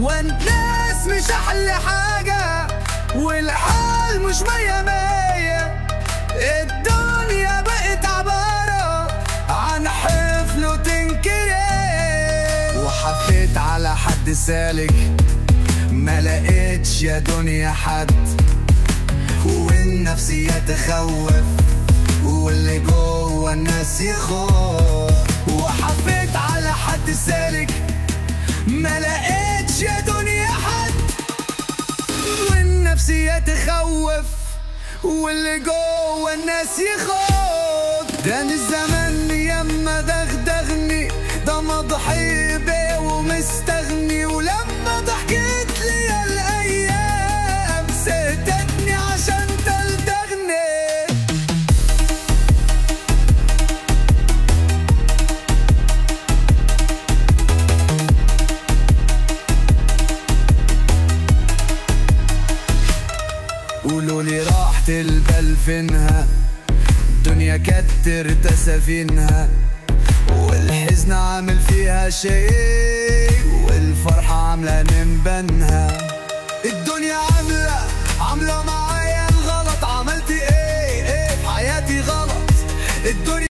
والناس مش احلى حاجة، والحال مش مية مية. الدنيا بقت عبارة عن حفل وتنكرين. وحفيت على حد سالك ما لقيتش يا دنيا حد، والنفسية تخوف واللي جوه الناس يخوف. وحفيت على حد سالك ما لقيتش يا دنيا حد، والنفسية تخوف واللي جوه الناس يخوف. داني الزمن يما دغدغني، ده مضحي بيه ومستغني. ولما ضحكت لي الايام سدتني عشان تلدغني. قولولي راحت البال فينها، الدنيا كترت سفينها، والحزن عامل فيها شيء، والفرحة عاملة نمبنها. الدنيا عاملة